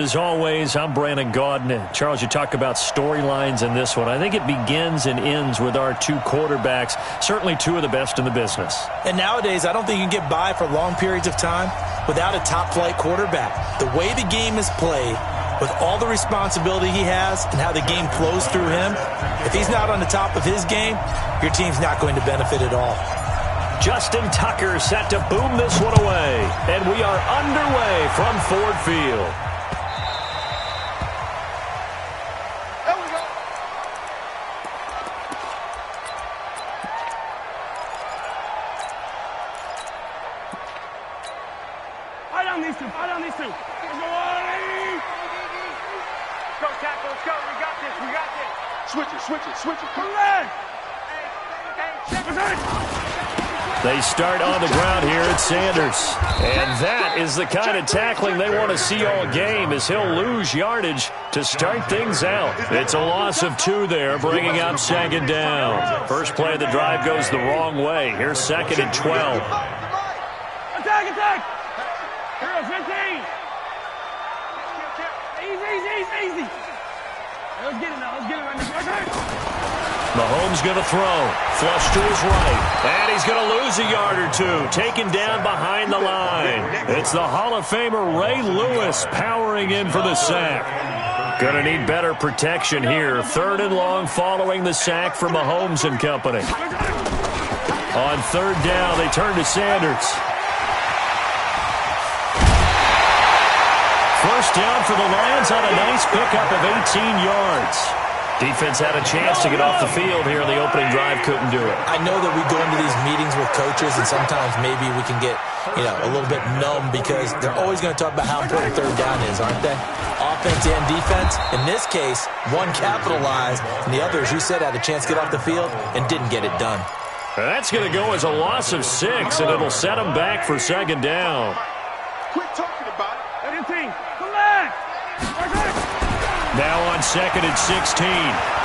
As always, I'm Brandon Gaudin. Charles, you talk about storylines in this one. I think it begins and ends with our two quarterbacks, certainly two of the best in the business. And nowadays, I don't think you can get by for long periods of time without a top-flight quarterback. The way the game is played, with all the responsibility he has and how the game flows through him, if he's not on the top of his game, your team's not going to benefit at all. Justin Tucker set to boom this one away. And we are underway from Ford Field. They start on the ground here at Sanders. And that is the kind of tackling they want to see all game, as he'll lose yardage to start things out. It's a loss of 2 there, bringing up second down. First play of the drive goes the wrong way. Here's second and 12. Attack! Here, 15. Easy. Let's get it now. Let's get it right now. Mahomes going to throw. Flush to his right. And he's going to lose a yard or 2. Taken down behind the line. It's the Hall of Famer Ray Lewis powering in for the sack. Going to need better protection here. 3rd and long following the sack for Mahomes and company. On 3rd down, they turn to Sanders. First down for the Lions on a nice pickup of 18 yards. Defense had a chance to get off the field here in the opening drive, couldn't do it. I know that we go into these meetings with coaches, and sometimes maybe we can get, a little bit numb because they're always going to talk about how important 3rd down is, aren't they? Offense and defense. In this case, one capitalized, and the other, as you said, had a chance to get off the field and didn't get it done. That's going to go as a loss of 6, and it'll set them back for second down. Quit talking about it. 18. Come back. Now on 2nd and 16.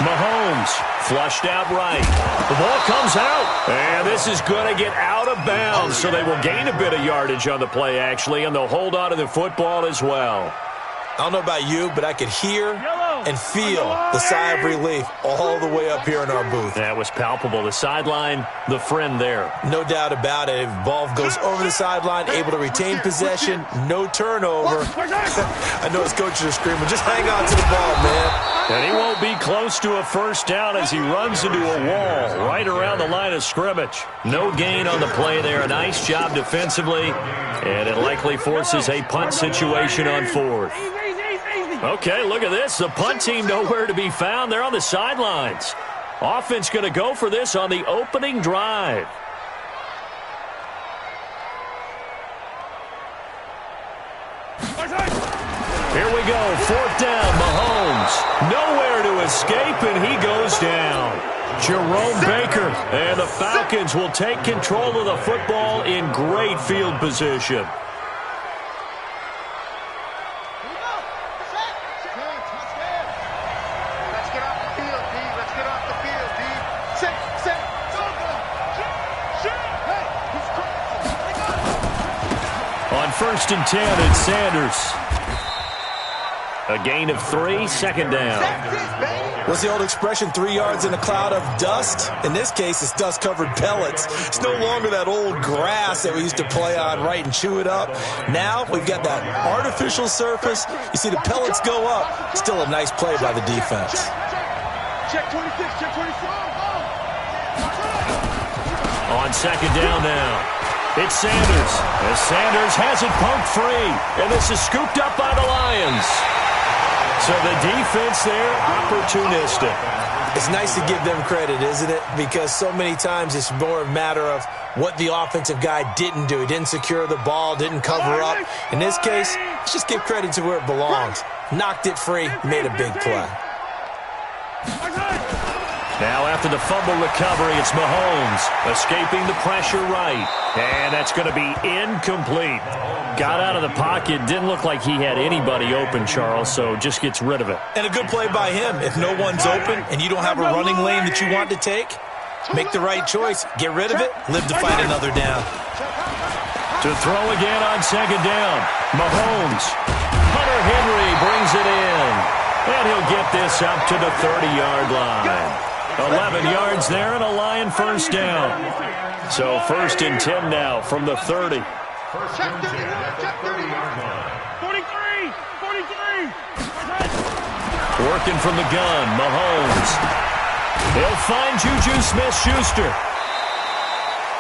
Mahomes flushed out right. The ball comes out. And this is going to get out of bounds, so they will gain a bit of yardage on the play, actually, and they'll hold on to the football as well. I don't know about you, but I could hear and feel the sigh of relief all the way up here in our booth. That was palpable. The sideline, the friend there. No doubt about it. Ball goes over the sideline, able to retain possession, no turnover. I know his coaches are screaming, just hang on to the ball, man. And he won't be close to a first down as he runs into a wall right around the line of scrimmage. No gain on the play there. A nice job defensively, and it likely forces a punt situation on 4th. Okay, look at this. The punt team nowhere to be found. They're on the sidelines. Offense going to go for this on the opening drive. Here we go. 4th down. Mahomes nowhere to escape, and he goes down. Jerome Baker, and the Falcons will take control of the football in great field position. On 1st and 10, it's Sanders. A gain of 3, second down. What's the old expression, 3 yards in a cloud of dust? In this case, it's dust-covered pellets. It's no longer that old grass that we used to play on, right, and chew it up. Now we've got that artificial surface. You see the pellets go up. Still a nice play by the defense. Check 26, check 26. On 2nd down now. It's Sanders. As Sanders has it poked free. And this is scooped up by the Lions. So the defense there, opportunistic. It's nice to give them credit, isn't it? Because so many times it's more a matter of what the offensive guy didn't do. He didn't secure the ball, didn't cover up. In this case, let's just give credit to where it belongs. Knocked it free, made a big play. Now after the fumble recovery, it's Mahomes escaping the pressure right. And that's going to be incomplete. Got out of the pocket. Didn't look like he had anybody open, Charles, so just gets rid of it. And a good play by him. If no one's open and you don't have a running lane that you want to take, make the right choice. Get rid of it. Live to fight another down. To throw again on 2nd down. Mahomes. Hunter Henry brings it in. And he'll get this up to the 30-yard line. 11 yards there and a Lion first down. So 1st and 10 now from the 30. Check 31, check 31. 43, 43. Working from the gun, Mahomes. He'll find Juju Smith-Schuster.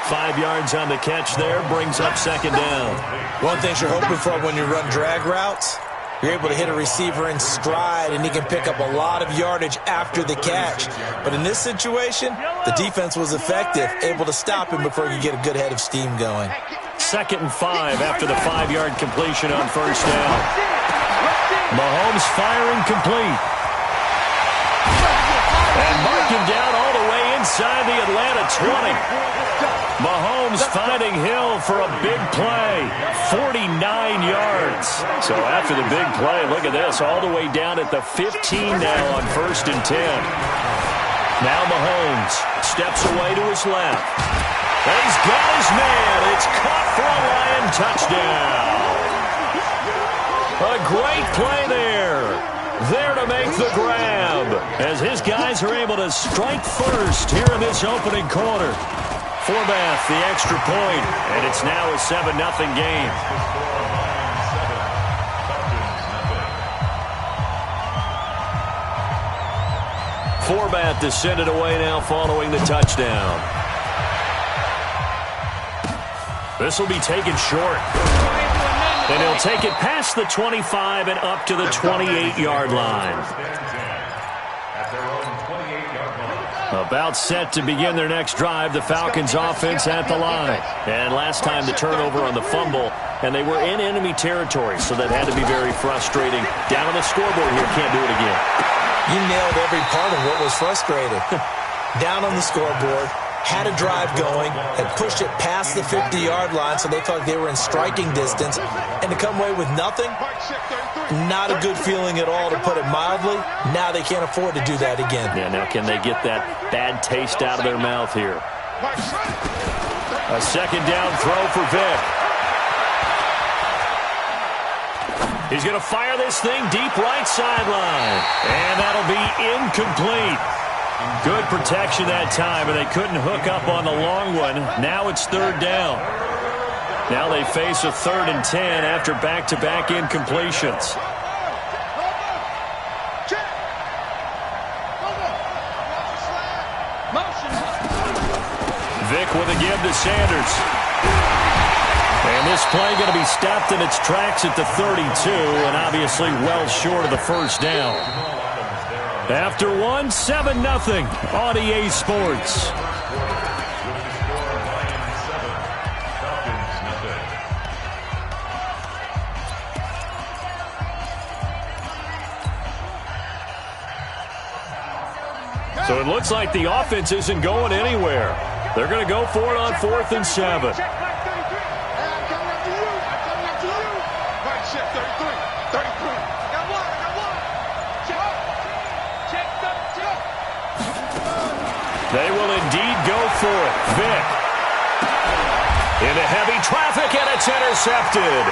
5 yards on the catch there, brings up 2nd down. One thing you're hoping for when you run drag routes, you're able to hit a receiver in stride, and he can pick up a lot of yardage after the catch. But in this situation, the defense was effective, able to stop him before he could get a good head of steam going. 2nd and 5 after the 5-yard completion on 1st down. Mahomes firing complete. And marking down all the way inside the Atlanta 20. Mahomes finding Hill for a big play. 49 yards. So after the big play, look at this, all the way down at the 15 now on 1st and 10. Now Mahomes steps away to his left. And he's got his man. It's caught for a Lion touchdown. A great play there. There to make the grab. As his guys are able to strike first here in this opening quarter. Forbath, the extra point. And it's now a 7-0 game. Forbath to send it away now following the touchdown. This will be taken short. And he'll take it past the 25 and up to the 28-yard line. About set to begin their next drive, the Falcons offense at the line. And last time the turnover on the fumble, and they were in enemy territory, so that had to be very frustrating. Down on the scoreboard here, can't do it again. You nailed every part of what was frustrating. Down on the scoreboard, had a drive going, had pushed it past the 50-yard line, so they felt like they were in striking distance, and to come away with nothing, not a good feeling at all, to put it mildly. Now they can't afford to do that again. Yeah, now can they get that bad taste out of their mouth here? A 2nd down throw for Vic. He's going to fire this thing deep right sideline. And that'll be incomplete. Good protection that time, and they couldn't hook up on the long one. Now it's 3rd down. Now they face a 3rd and 10 after back-to-back incompletions. Vic with a give to Sanders. And this play going to be stopped in its tracks at the 32, and obviously well short of the 1st down. After 7-0 on EA Sports. So it looks like the offense isn't going anywhere. They're going to go for it on 4th and 7. They will indeed go for it. Vic. Into heavy traffic, and it's intercepted.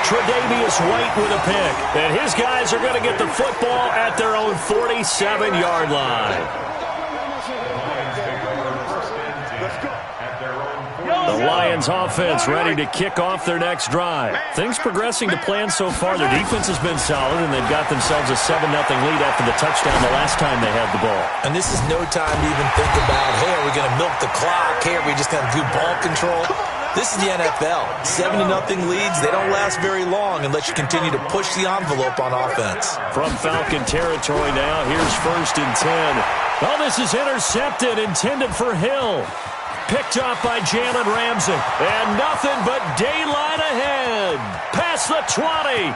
Tre'Davious White with a pick. And his guys are going to get the football at their own 47-yard line. The Lions offense ready to kick off their next drive. Things progressing to plan so far. Their defense has been solid, and they've got themselves a 7-0 lead after the touchdown the last time they had the ball. And this is no time to even think about, hey, are we going to milk the clock? Hey, are we just going to do ball control? This is the NFL. 7-0 leads, they don't last very long unless you continue to push the envelope on offense. From Falcon territory now, here's 1st and 10. Oh, this is intercepted, intended for Hill. Picked off by Jalen Ramsey. And nothing but daylight ahead. Past the 20.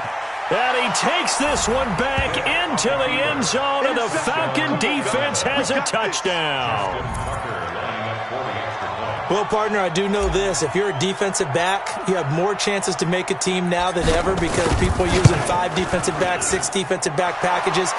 And he takes this one back into the end zone, and the Falcon defense has a touchdown. Well, partner, I do know this. If you're a defensive back, you have more chances to make a team now than ever because people are using 5 defensive backs, 6 defensive back packages.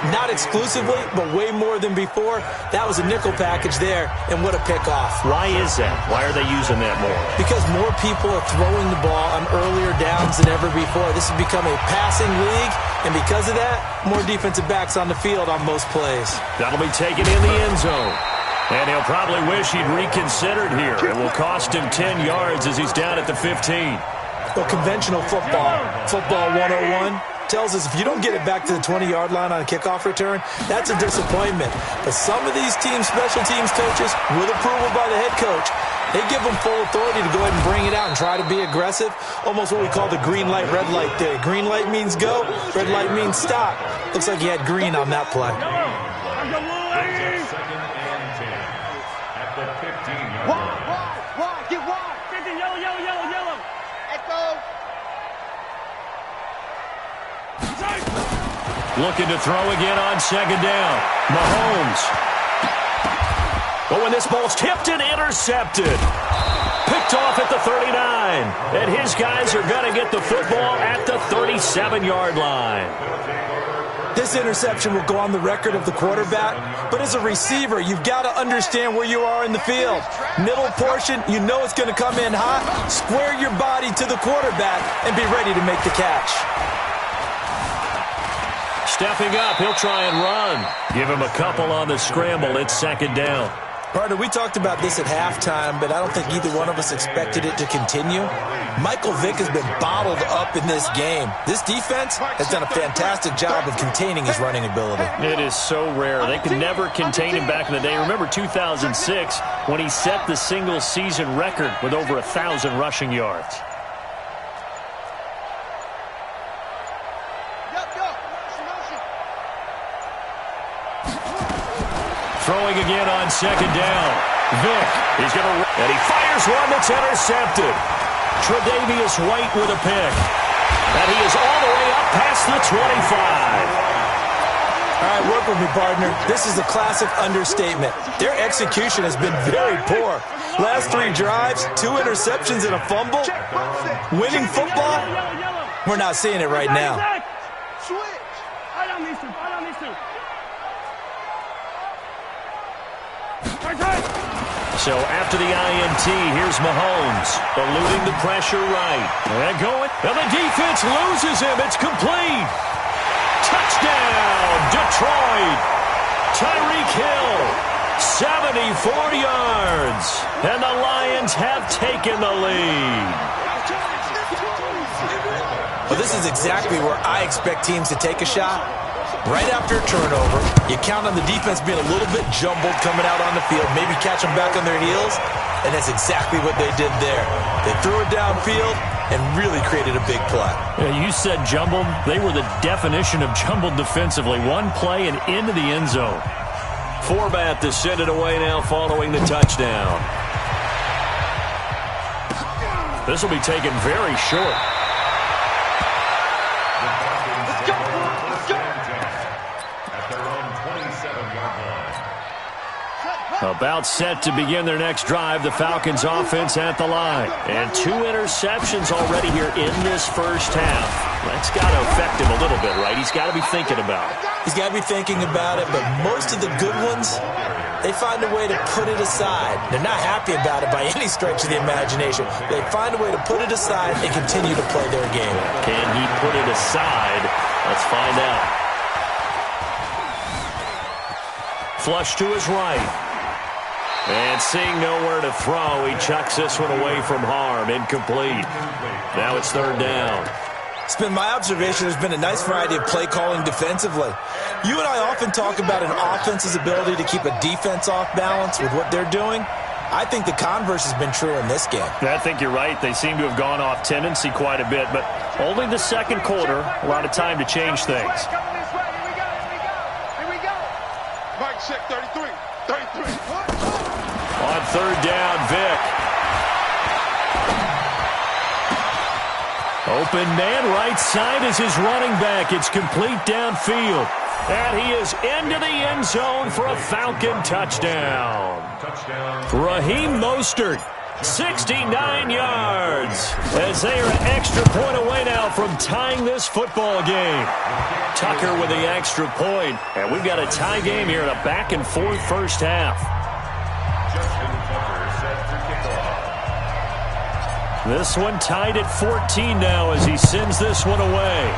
Not exclusively, but way more than before. That was a nickel package there, and what a pickoff. Why is that? Why are they using that more? Because more people are throwing the ball on earlier downs than ever before. This has become a passing league, and because of that, more defensive backs on the field on most plays. That'll be taken in the end zone. And he'll probably wish he'd reconsidered here. It will cost him 10 yards as he's down at the 15. Well, conventional football 101, tells us if you don't get it back to the 20-yard line on a kickoff return, that's a disappointment. But some of these special teams coaches, with approval by the head coach, they give them full authority to go ahead and bring it out and try to be aggressive. Almost what we call the green light, red light theory. Green light means go, red light means stop. Looks like he had green on that play. Wide, get wide. 50, yellow. Echo. Looking to throw again on second down. Mahomes. But when this ball's tipped and intercepted. Picked off at the 39. And his guys are going to get the football at the 37-yard line. This interception will go on the record of the quarterback, but as a receiver, you've got to understand where you are in the field. Middle portion, you know it's going to come in hot. Square your body to the quarterback and be ready to make the catch. Stepping up, he'll try and run. Give him a couple on the scramble. It's second down. Partner, we talked about this at halftime, but I don't think either one of us expected it to continue. Michael Vick has been bottled up in this game. This defense has done a fantastic job of containing his running ability. It is so rare. They could never contain him back in the day. Remember 2006 when he set the single-season record with over 1,000 rushing yards. Throwing again on second down. Vick, he's going to, and he fires one that's intercepted. Tre'Davious White with a pick. And he is all the way up past the 25. All right, work with me, partner. This is a classic understatement. Their execution has been very poor. Last 3 drives, 2 interceptions and a fumble. Winning football? We're not seeing it right now. Switch. I don't need to. So after the INT, here's Mahomes, eluding the pressure right. And going, and the defense loses him. It's complete. Touchdown, Detroit. Tyreek Hill, 74 yards. And the Lions have taken the lead. Well, this is exactly where I expect teams to take a shot. Right after a turnover, you count on the defense being a little bit jumbled coming out on the field, maybe catch them back on their heels, and that's exactly what they did there. They threw it downfield and really created a big play. Yeah, you said jumbled. They were the definition of jumbled defensively. One play and into the end zone. Forbat to send it away now following the touchdown. This will be taken very short. About set to begin their next drive, the Falcons offense at the line. And 2 interceptions already here in this first half. That's got to affect him a little bit, right? He's got to be thinking about it. He's got to be thinking about it, but most of the good ones, they find a way to put it aside. They're not happy about it by any stretch of the imagination. They find a way to put it aside and continue to play their game. Can he put it aside? Let's find out. Flush to his right. And seeing nowhere to throw, he chucks this one away from harm. Incomplete. Now it's third down. It's been my observation there's been a nice variety of play calling defensively. You and I often talk about an offense's ability to keep a defense off balance with what they're doing. I think the converse has been true in this game. I think you're right. They seem to have gone off tendency quite a bit, but only the second quarter, a lot of time to change things. Here we go. Mike, check 33. On third down, Vick. Open man right side is his running back. It's complete downfield. And he is into the end zone for a Falcon touchdown. Raheem Mostert, 69 yards, as they are an extra point away now from tying this football game. Tucker with the extra point, and we've got a tie game here in a back-and-forth first half. This one tied at 14 now as he sends this one away.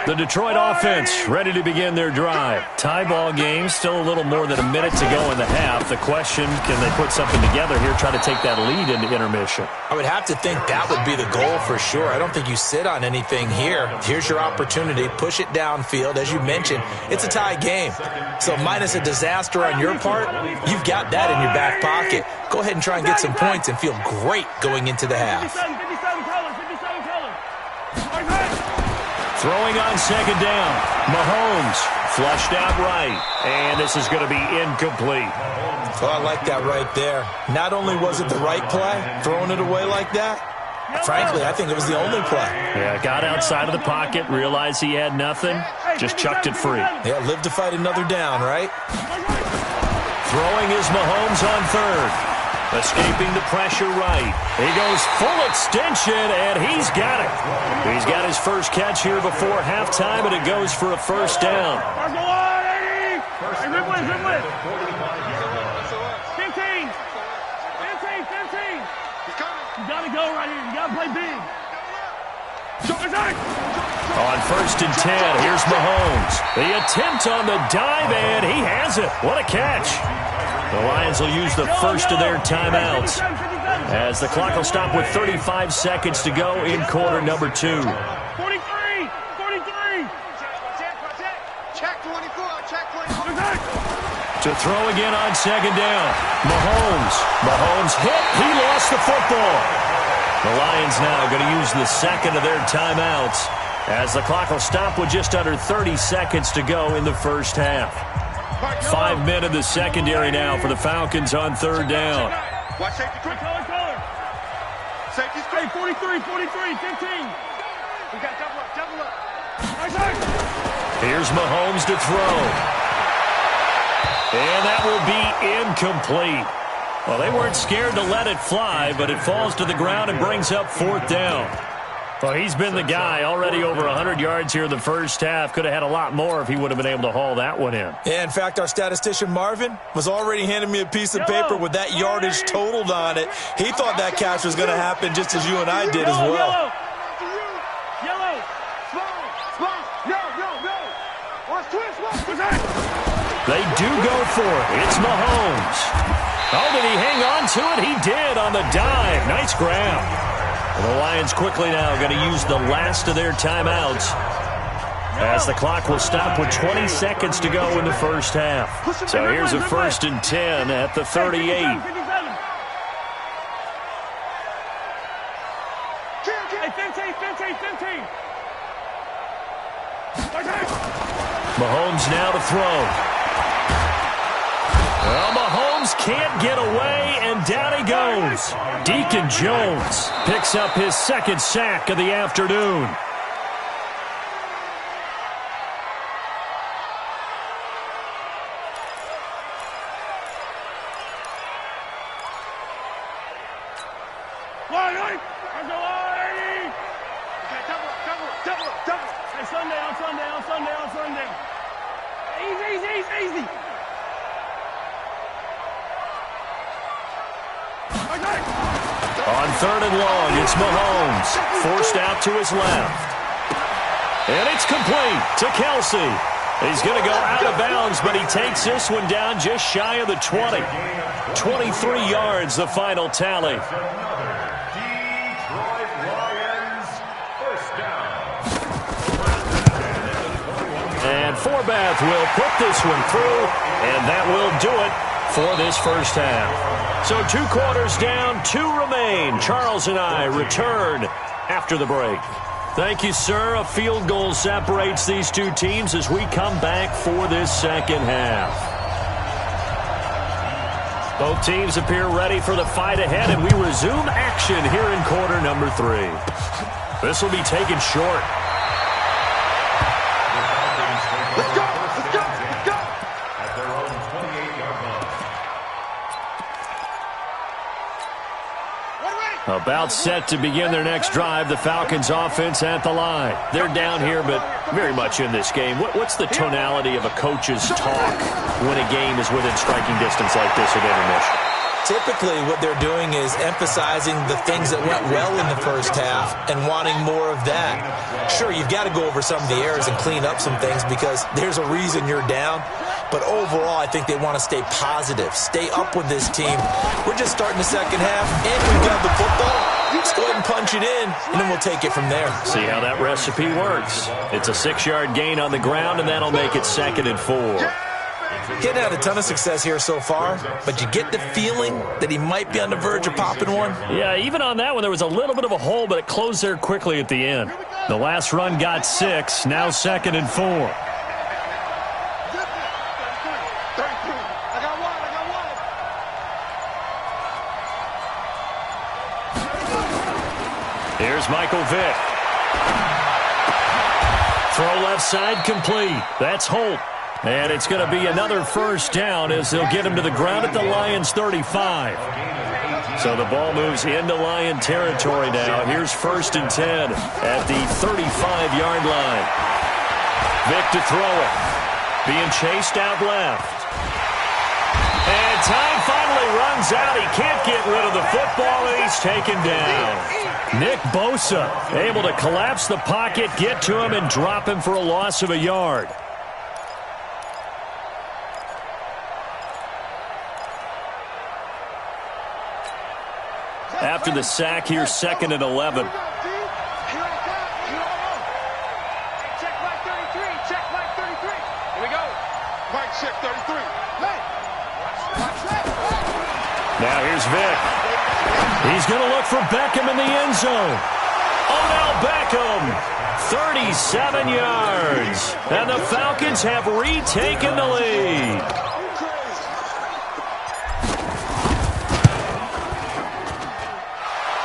The Detroit offense ready to begin their drive. Tie ball game, still a little more than a minute to go in the half. The question, can they put something together here, try to take that lead into intermission? I would have to think that would be the goal for sure. I don't think you sit on anything here. Here's your opportunity. Push it downfield. As you mentioned, it's a tie game. So minus a disaster on your part, you've got that in your back pocket. Go ahead and try and get some points and feel great going into the half. 57 colors, 57 colors. Throwing on second down. Mahomes flushed out right. And this is going to be incomplete. Oh, I like that right there. Not only was it the right play, throwing it away like that, frankly, I think it was the only play. Yeah, got outside of the pocket, realized he had nothing, just chucked it free. Yeah, live to fight another down, right? Throwing is Mahomes on third. Escaping the pressure right. He goes full extension, and he's got it. He's got his first catch here before halftime, and it goes for a first down. 15. 15. You got to go right here. You got to play big. On first and 10, here's Mahomes. The attempt on the dive, and he has it. What a catch. The Lions will use the first of their timeouts as the clock will stop with 35 seconds to go in quarter number 2. 43. Check 24. Check 24. To throw again on second down. Mahomes hit. He lost the football. The Lions now going to use the second of their timeouts as the clock will stop with just under 30 seconds to go in the first half. 5 men in the secondary now for the Falcons on third down. Watch safety quick. Color. Safety's Hey, quick. 43, 15. We got double up. Here's Mahomes to throw. And that will be incomplete. Well, they weren't scared to let it fly, but it falls to the ground and brings up fourth down. Well, he's been the guy, already over 100 yards here in the first half. Could have had a lot more if he would have been able to haul that one in. Yeah, in fact, our statistician Marvin was already handing me a piece of paper with that yardage totaled on it. He thought that catch was going to happen just as you and I did as well. Yellow. They do go for it. It's Mahomes. Oh, did he hang on to it? He did on the dive. Nice grab. And the Lions quickly now going to use the last of their timeouts as the clock will stop with 20 seconds to go in the first half. So here's a first and 10 at the 38. 57. Hey, 15. Mahomes now to throw. Well, Mahomes can't get away, and down he goes. Deacon Jones picks up his second sack of the afternoon. Hey, on Sunday. Easy. On third and long, it's Mahomes. Forced out to his left. And it's complete to Kelsey. He's going to go out of bounds, but he takes this one down just shy of the 20. 23 yards, the final tally. And Forbath will put this one through, and that will do it for this first half. So 2 quarters down, 2 remain. Charles and I return after the break. Thank you, sir. A field goal separates these two teams as we come back for this second half. Both teams appear ready for the fight ahead, and we resume action here in quarter number 3. This will be taken short. Let's go! Let's go! Let's go! At their own 28-yard line. About set to begin their next drive, the Falcons offense at the line. They're down here, but very much in this game. What's the tonality of a coach's talk when a game is within striking distance like this at intermission? Typically, what they're doing is emphasizing the things that went well in the first half and wanting more of that. Sure, you've got to go over some of the errors and clean up some things because there's a reason you're down. But overall, I think they want to stay positive, stay up with this team. We're just starting the second half, and we've got the football. Let's go ahead and punch it in, and then we'll take it from there. See how that recipe works. It's a 6-yard gain on the ground, and that'll make it 2nd and 4. Getting had a ton of success here so far, but you get the feeling that he might be on the verge of popping one. Yeah, even on that one, there was a little bit of a hole, but it closed there quickly at the end. The last run got 6, now 2nd and 4. Here's Michael Vick. Throw left side complete. That's Holt. And it's going to be another first down as they'll get him to the ground at the Lions' 35. So the ball moves into Lion territory now. Here's 1st and 10 at the 35-yard line. Vick to throw it. Being chased out left. And time finally runs out. He can't get rid of the football, and he's taken down. Nick Bosa able to collapse the pocket, get to him, and drop him for a loss of a yard. After the sack, here's 2nd and 11. Check Mike 33. Check Mike 33. Here we go. Mike check 33. Hey. Now here's Vick. He's going to look for Beckham in the end zone. Odell Beckham, 37 yards. And the Falcons have retaken the lead.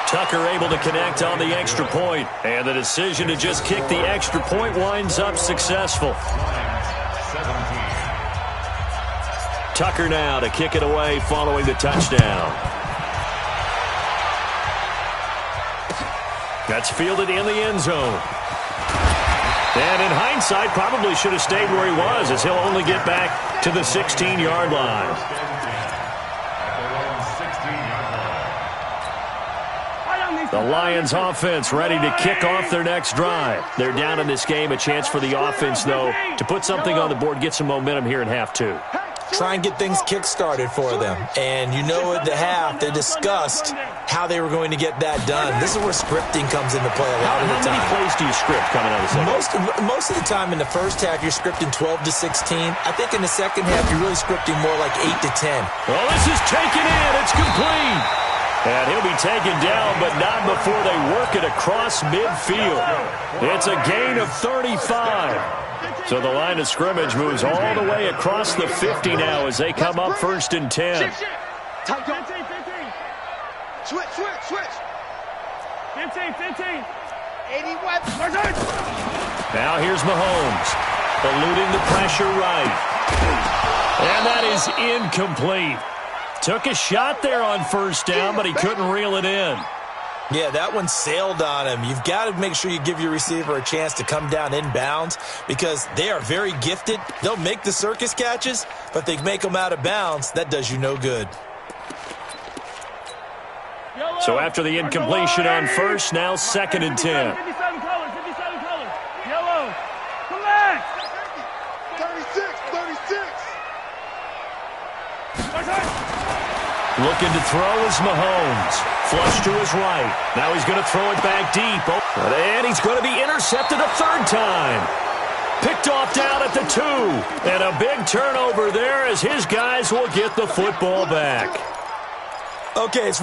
Tucker able to connect on the extra point, and the decision to just kick the extra point winds up successful. Tucker now to kick it away following the touchdown. That's fielded in the end zone. And in hindsight, probably should have stayed where he was, as he'll only get back to the 16-yard line. The Lions offense ready to kick off their next drive. They're down in this game. A chance for the offense, though, to put something on the board, get some momentum here in half 2. Try and get things kick-started for them. And you know at the half, they discussed how they were going to get that done. This is where scripting comes into play a lot of the time. How many plays do you script coming out of the second? Most of the time in the first half, you're scripting 12 to 16. I think in the second half, you're really scripting more like 8 to 10. Well, this is taken in. It's complete. And he'll be taken down, but not before they work it across midfield. It's a gain of 35. So the line of scrimmage moves all the way across the 50 now as they come up 1st and 10. Switch. 15. 81. Now here's Mahomes, eluding the pressure right. And that is incomplete. Took a shot there on 1st down, but he couldn't reel it in. Yeah, that one sailed on him. You've got to make sure you give your receiver a chance to come down inbounds because they are very gifted. They'll make the circus catches, but they make them out of bounds. That does you no good. So after the incompletion on 1st, now 2nd and 10. 57 colors. Yellow. Come back. 36. Looking to throw is Mahomes. Flush to his right. Now he's going to throw it back deep. And he's going to be intercepted a 3rd time. Picked off down at the 2. And a big turnover there as his guys will get the football back. Okay, it's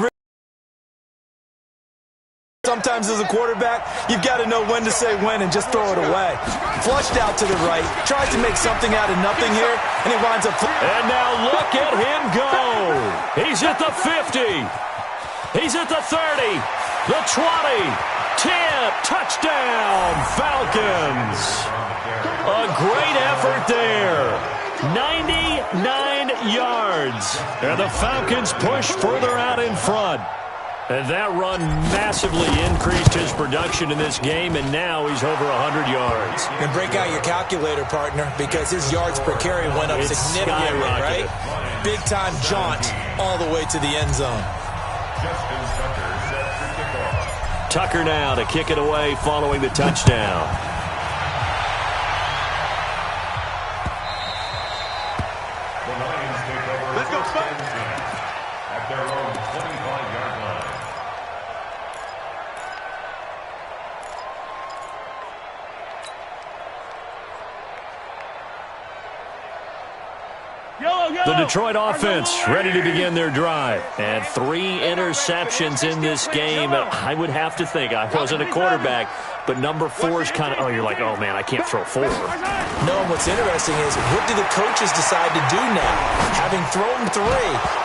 sometimes as a quarterback, you've got to know when to say when and just throw it away. Flushed out to the right, tries to make something out of nothing here, and he winds up... And now look at him go. He's at the 50. He's at the 30, the 20, 10, touchdown, Falcons. A great effort there. 99 yards. And the Falcons push further out in front. And that run massively increased his production in this game, and now he's over 100 yards. And break out your calculator, partner, because his yards per carry went up significantly, right? Big-time jaunt all the way to the end zone. Tucker now to kick it away following the touchdown. Let's go, at their own 25-yard line. The Detroit offense ready to begin their drive. And 3 interceptions in this game. I would have to think, I wasn't a quarterback, but number 4 is kind of, oh, you're like, oh, man, I can't throw 4. No, and what's interesting is, what do the coaches decide to do now? Having thrown 3,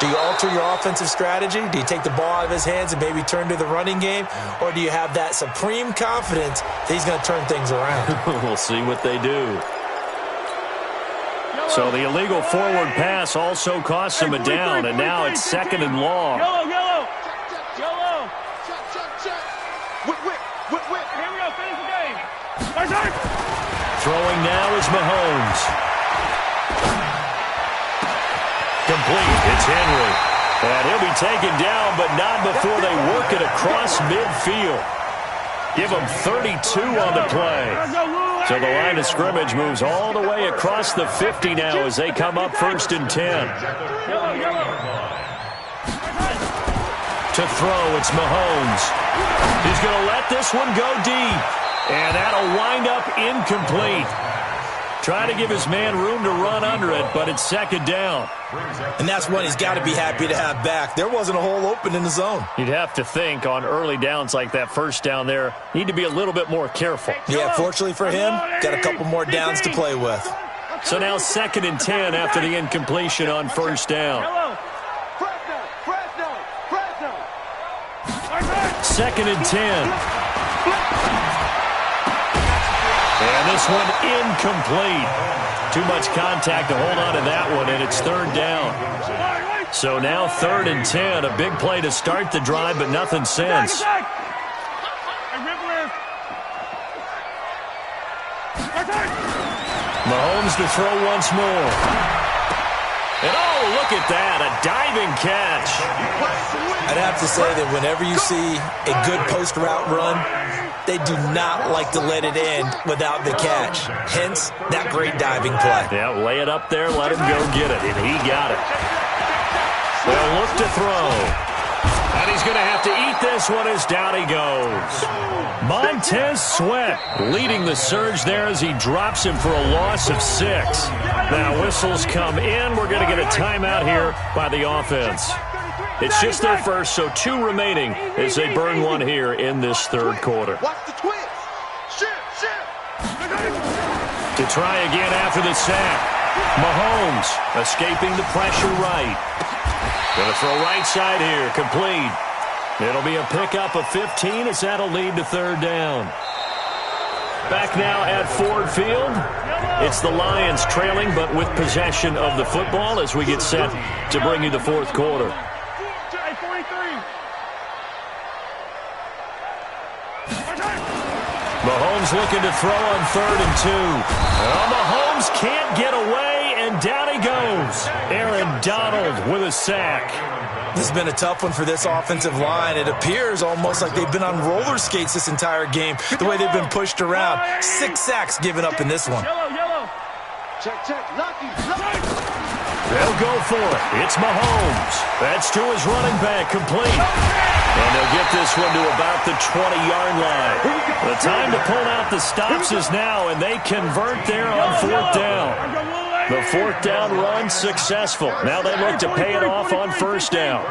do you alter your offensive strategy? Do you take the ball out of his hands and maybe turn to the running game? Or do you have that supreme confidence that he's going to turn things around? We'll see what they do. So the illegal forward pass also cost him a down, and now it's 2nd and long. Yellow. Whip. Here we go. Finish the game. Throwing now is Mahomes. Complete. It's Henry. And he'll be taken down, but not before they work it across midfield. Give him 32 on the play. So the line of scrimmage moves all the way across the 50 now as they come up 1st and 10. To throw, it's Mahomes. He's going to let this one go deep. And that'll wind up incomplete. Trying to give his man room to run under it, but it's 2nd down. And that's one he's got to be happy to have back. There wasn't a hole open in the zone. You'd have to think on early downs like that, 1st down there, need to be a little bit more careful. Yeah, fortunately for him, got a couple more downs to play with. So now 2nd and 10 after the incompletion on 1st down. 2nd and 10. And this one incomplete. Too much contact to hold on to that one, and it's 3rd down. So now 3rd and 10. A big play to start the drive, but nothing since. Mahomes to throw once more. And oh, look at that, a diving catch. I'd have to say that whenever you see a good post route run, they do not like to let it end without the catch. Hence, that great diving play. Yeah, lay it up there, let him go get it, and he got it. They'll look to throw. And he's going to have to eat this one as down he goes. Montez Sweat leading the surge there as he drops him for a loss of 6. Now whistles come in. We're going to get a timeout here by the offense. It's just their first, so 2 remaining as they burn one here in this 3rd quarter. Watch the twist. Shift. To try again after the sack. Mahomes escaping the pressure right. Going to throw right side here, complete. It'll be a pickup of 15 as that'll lead to 3rd down. Back now at Ford Field. It's the Lions trailing, but with possession of the football as we get set to bring you the 4th quarter. Mahomes looking to throw on 3rd and 2. Well, Mahomes can't get away, and down he goes. Aaron Donald with a sack. This has been a tough one for this offensive line. It appears almost like they've been on roller skates this entire game, the way they've been pushed around. 6 sacks given up in this one. Check. Lucky. They'll go for it. It's Mahomes. That's to his running back, complete. And they'll get this one to about the 20-yard line. The time to pull out the stops is now, and they convert there on 4th down. The 4th down run successful. Now they look to pay it off on 1st down.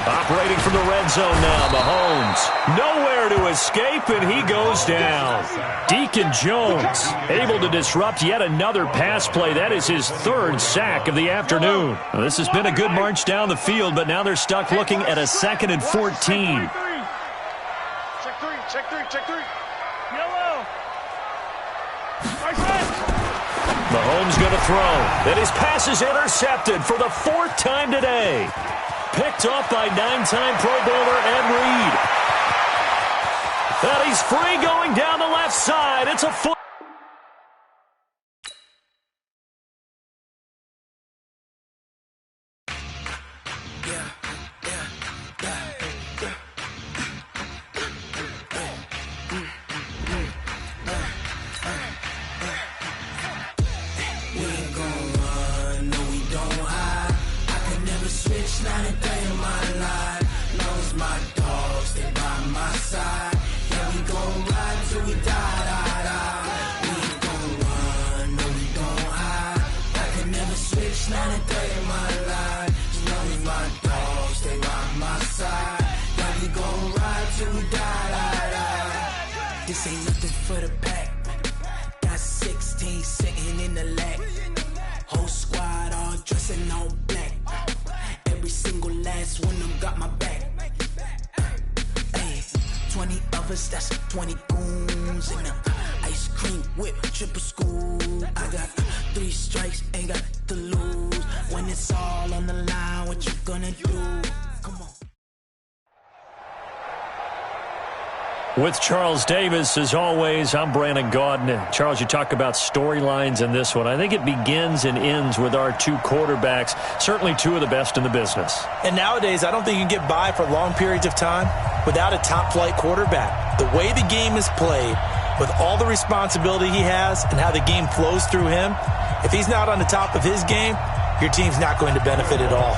Operating from the red zone now, Mahomes. Nowhere to escape, and he goes down. Deacon Jones able to disrupt yet another pass play. That is his third sack of the afternoon. Well, this has been a good march down the field, but now they're stuck looking at a 2nd and 14. Check three. Yellow. Mahomes going to throw. And his pass is intercepted for the 4th time today. Picked off by 9-time Pro Bowler Ed Reed. And he's free going down the left side. It's a foot. This ain't nothing for the pack. Got 16 sitting in the lap. Whole squad all dressing all black. Every single last one of them got my back. Hey, 20 of us, that's 20 goons in the ice cream whip, triple scoop. I got 3 strikes, ain't got to lose. When it's all on the line, what you gonna do? Come on. With Charles Davis, as always, I'm Brandon Gaudin. Charles, you talk about storylines in this one. I think it begins and ends with our 2 quarterbacks, certainly 2 of the best in the business. And nowadays, I don't think you can get by for long periods of time without a top-flight quarterback. The way the game is played, with all the responsibility he has and how the game flows through him, if he's not on the top of his game, your team's not going to benefit at all.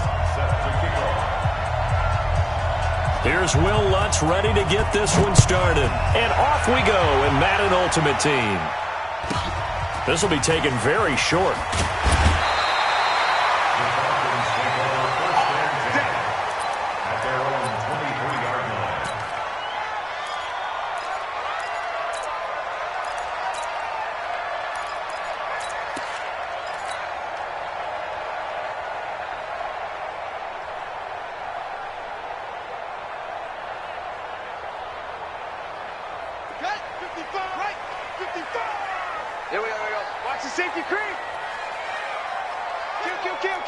Here's Will Lutz ready to get this one started. And off we go in Madden Ultimate Team. This will be taken very short. Here we go. Watch the safety creep. Kill.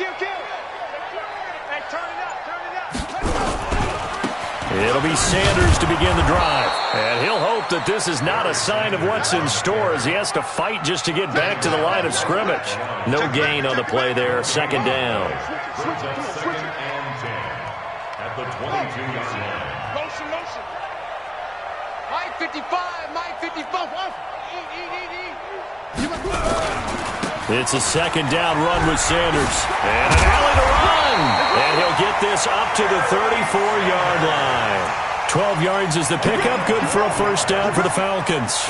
Hey, turn it up. It'll be Sanders to begin the drive. And he'll hope that this is not a sign of what's in store as he has to fight just to get back to the line of scrimmage. No gain on the play there. 2nd down. Brings up 2nd and 10 at the 22-yard line. Motion. Mike 55. It's a 2nd down run with Sanders. And an alley to run. And he'll get this up to the 34-yard line. 12 yards is the pickup. Good for a 1st down for the Falcons.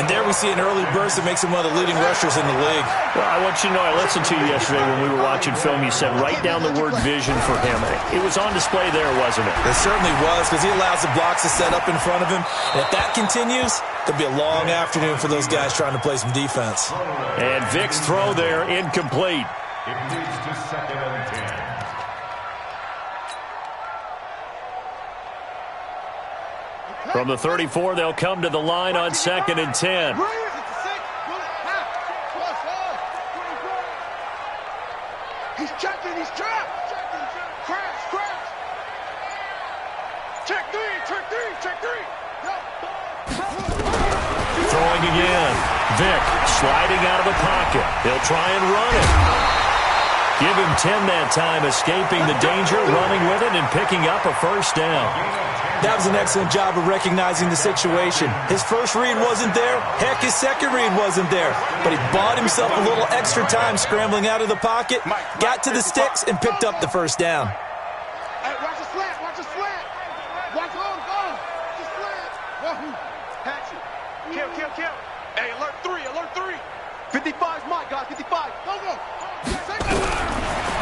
And there we see an early burst that makes him one of the leading rushers in the league. Well, I want you to know, I listened to you yesterday when we were watching film. You said write down the word vision for him. It was on display there, wasn't it? It certainly was, because he allows the blocks to set up in front of him. And if that continues, it'll be a long afternoon for those guys trying to play some defense. And Vic's throw there, incomplete. It moves to 2nd and 10. From the 34, they'll come to the line on 2nd and 10. He's checking, he's trapped. Crash. Check three. Throwing again. Vic sliding out of the pocket. He'll try and run it. Give him 10 that time, escaping the danger, running with it, and picking up a 1st down. That was an excellent job of recognizing the situation. His first read wasn't there. Heck, his second read wasn't there. But he bought himself a little extra time scrambling out of the pocket, got to the sticks, and picked up the 1st down. Hey, watch the slant. Watch on. The slant. Wahoo. Patch it. Kill. Hey, alert 3. 55's Mike, guys. 55. Go.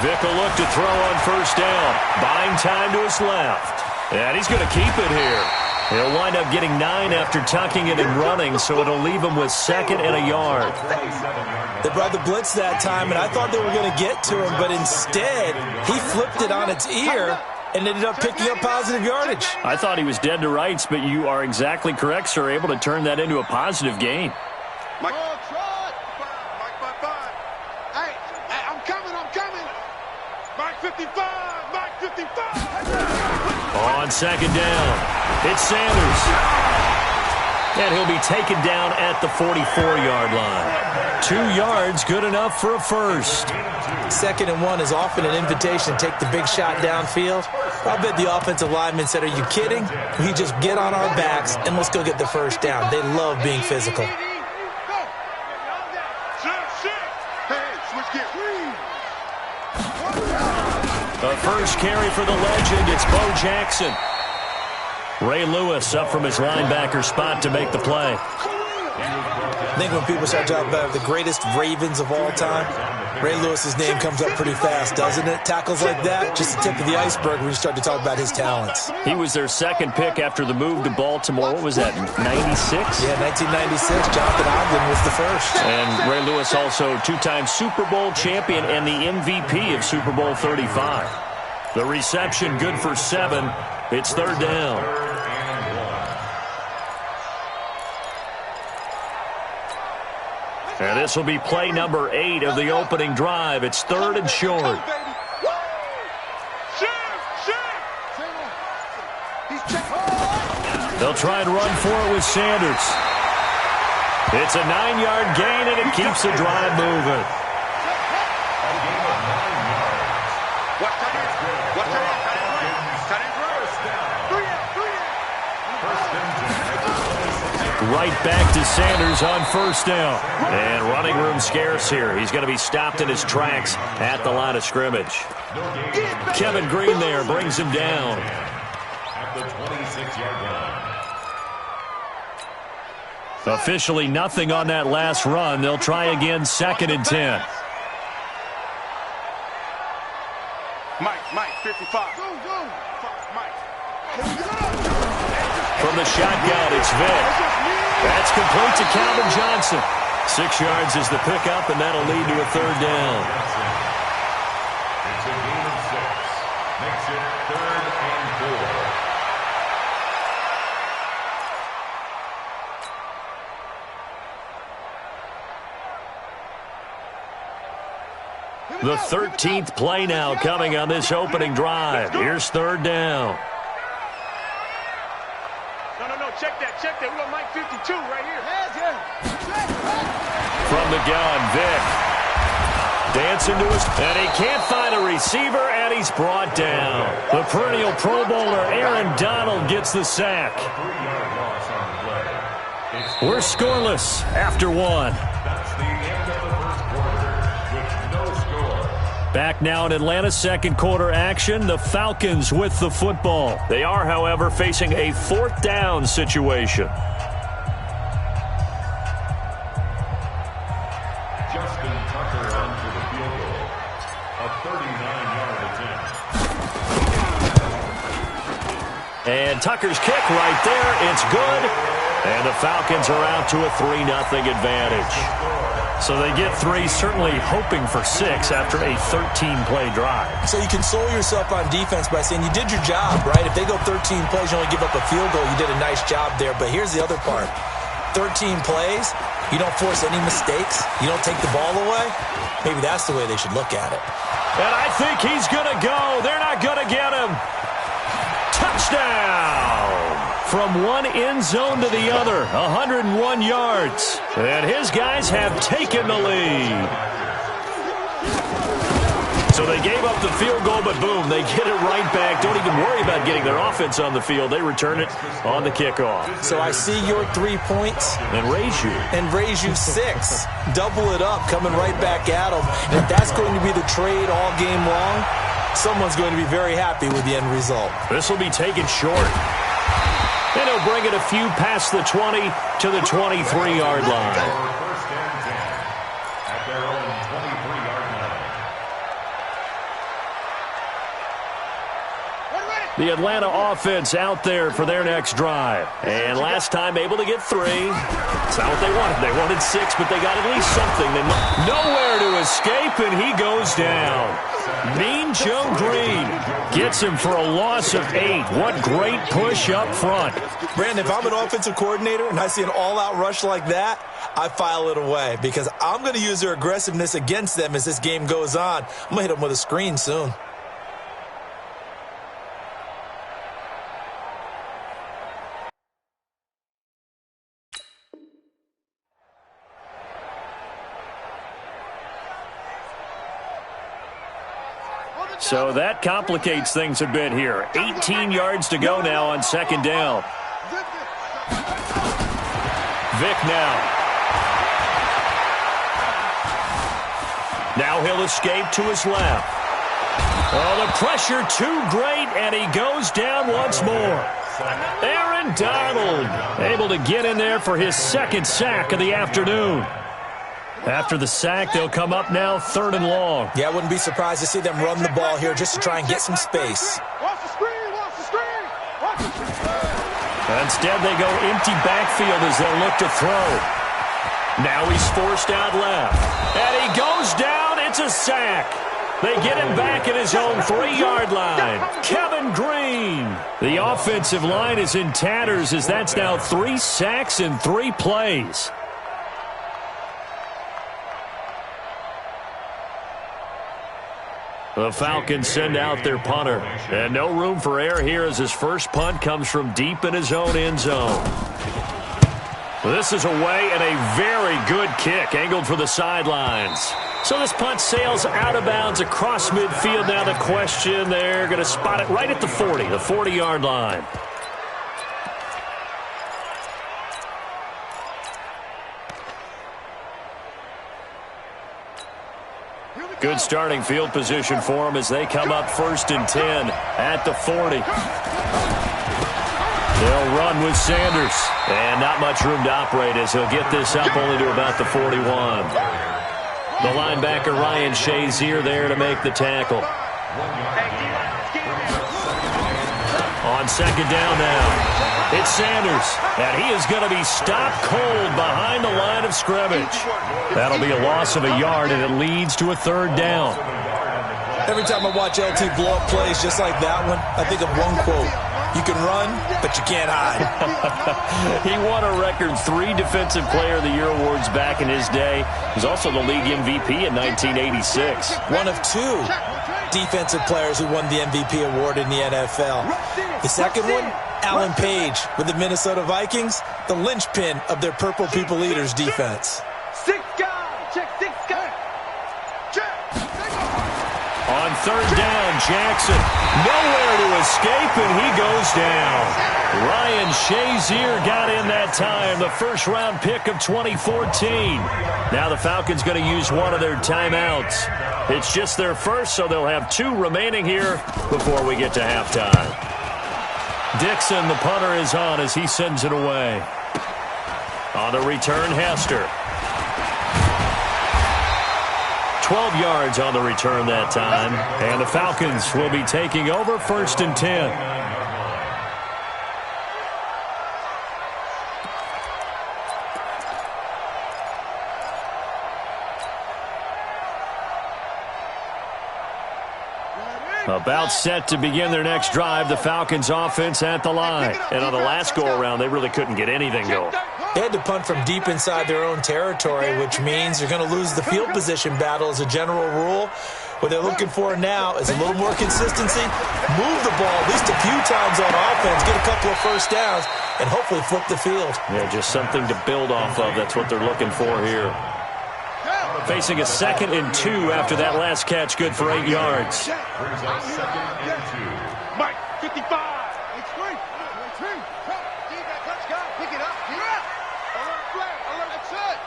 Vick will look to throw on first down. Buying time to his left. And he's going to keep it here. He'll wind up getting 9 after tucking it and running, so it'll leave him with 2nd and a yard. They brought the blitz that time, and I thought they were going to get to him, but instead, he flipped it on its ear and ended up picking up positive yardage. I thought he was dead to rights, but you are exactly correct, sir, able to turn that into a positive gain. Mike, hey, I'm coming. Mike 55, Mike 55. On 2nd down, it's Sanders. And he'll be taken down at the 44-yard line. 2 yards, good enough for a first. 2nd and 1 is often an invitation to take the big shot downfield. I bet the offensive lineman said, "Are you kidding? We just get on our backs and let's go get the first down." They love being physical. The first carry for the legend, it's Bo Jackson. Ray Lewis up from his linebacker spot to make the play. I think when people start talking about the greatest Ravens of all time, Ray Lewis's name comes up pretty fast, doesn't it? Tackles like that, just the tip of the iceberg when you start to talk about his talents. He was their 2nd pick after the move to Baltimore. What was that, 96? Yeah, 1996. Jonathan Ogden was the first. And Ray Lewis also 2-time Super Bowl champion and the MVP of Super Bowl 35. The reception good for 7. It's 3rd down. And this will be play number 8 of the opening drive. It's 3rd and short. They'll try and run for it with Sanders. It's a 9-yard gain, and it keeps the drive moving. Right back to Sanders on first down. And running room scarce here. He's going to be stopped in his tracks at the line of scrimmage. Kevin Green there brings him down. At the 26-yard line. Officially nothing on that last run. They'll try again, 2nd and 10. Mike 55. From the shotgun, it's Vick. That's complete to Calvin Johnson. 6 yards is the pickup, and that'll lead to a 3rd down. It's a gain of 6. Makes it 3rd and 4. The 13th play now coming on this opening drive. Here's 3rd down. No, check that. We got Mike 52 right here. From the gun, Vick. Dancing to his... And he can't find a receiver, and he's brought down. The perennial Pro Bowler Aaron Donald gets the sack. 3-yard loss on the play. We're scoreless after 1. That's the end of the first quarter with no score. Back now in Atlanta's 2nd quarter action, the Falcons with the football. They are, however, facing a 4th down situation. Justin Tucker onto the field goal. A 39-yard attempt. And Tucker's kick right there. It's good. And the Falcons are out to a 3-0 advantage. So they get 3, certainly hoping for 6 after a 13-play drive. So you console yourself on defense by saying you did your job, right? If they go 13 plays, you only give up a field goal, you did a nice job there. But here's the other part. 13 plays, you don't force any mistakes, you don't take the ball away. Maybe that's the way they should look at it. And I think he's going to go. They're not going to get him. Touchdown! From one end zone to the other, 101 yards. And his guys have taken the lead. So they gave up the field goal, but boom, they get it right back. Don't even worry about getting their offense on the field. They return it on the kickoff. So I see your 3 points. And raise you 6. Double it up, coming right back at them. And if that's going to be the trade all game long, someone's going to be very happy with the end result. This will be taken short. And he'll bring it a few past the 20 to the 23-yard line. The Atlanta offense out there for their next drive. And last time able to get 3. It's not what they wanted. They wanted 6, but they got at least something. Nowhere to escape, and he goes down. Mean Joe Green gets him for a loss of 8. What great push up front. Brandon, if I'm an offensive coordinator and I see an all-out rush like that, I file it away because I'm going to use their aggressiveness against them as this game goes on. I'm going to hit them with a screen soon. So that complicates things a bit here. 18 yards to go now on second down. Vic now. Now he'll escape to his left. Oh, the pressure too great, and he goes down once more. Aaron Donald able to get in there for his second sack of the afternoon. After the sack, they'll come up now 3rd and long. Yeah, I wouldn't be surprised to see them run the ball here just to try and get some space. Watch the screen, watch the screen, watch the screen. Instead, they go empty backfield as they look to throw. Now he's forced out left. And he goes down. It's a sack. They get him back at his own 3-yard line. Kevin Green. The offensive line is in tatters as that's now 3 sacks in 3 plays. The Falcons send out their punter. And no room for error here as his first punt comes from deep in his own end zone. This is away and a very good kick angled for the sidelines. So this punt sails out of bounds across midfield. Now the question, they're going to spot it right at the 40, the 40-yard line. Good starting field position for them as they come up 1st and 10 at the 40. They'll run with Sanders. And not much room to operate as he'll get this up only to about the 41. The linebacker Ryan Shazier there to make the tackle. On second down now. It's Sanders, and he is going to be stopped cold behind the line of scrimmage. That'll be a loss of a yard, and it leads to a 3rd down. Every time I watch LT blow up plays just like that one, I think of one quote. You can run, but you can't hide. He won a record 3 Defensive Player of the Year awards back in his day. He was also the league MVP in 1986. One of 2 defensive players who won the MVP award in the NFL. The second one, Alan Page with the Minnesota Vikings, the linchpin of their Purple People Eaters defense. 6 guys, check 6 guys. On 3rd down, Jackson nowhere to escape, and he goes down. Ryan Shazier got in that time, the first-round pick of 2014. Now the Falcons going to use one of their timeouts. It's just their first, so they'll have 2 remaining here before we get to halftime. Dixon, the punter, is on as he sends it away. On the return, Hester. 12 yards on the return that time. And the Falcons will be taking over 1st and 10. About set to begin their next drive, the Falcons offense at the line. And on the last go-around, they really couldn't get anything going. They had to punt from deep inside their own territory, which means they're going to lose the field position battle as a general rule. What they're looking for now is a little more consistency, move the ball at least a few times on offense, get a couple of first downs, and hopefully flip the field. Yeah, just something to build off of. That's what they're looking for here. Facing a 2nd and 2 after that last catch, good for 8 yards. Mike, 55. It's free. Pick it up. Alert flag. Alert, that's it.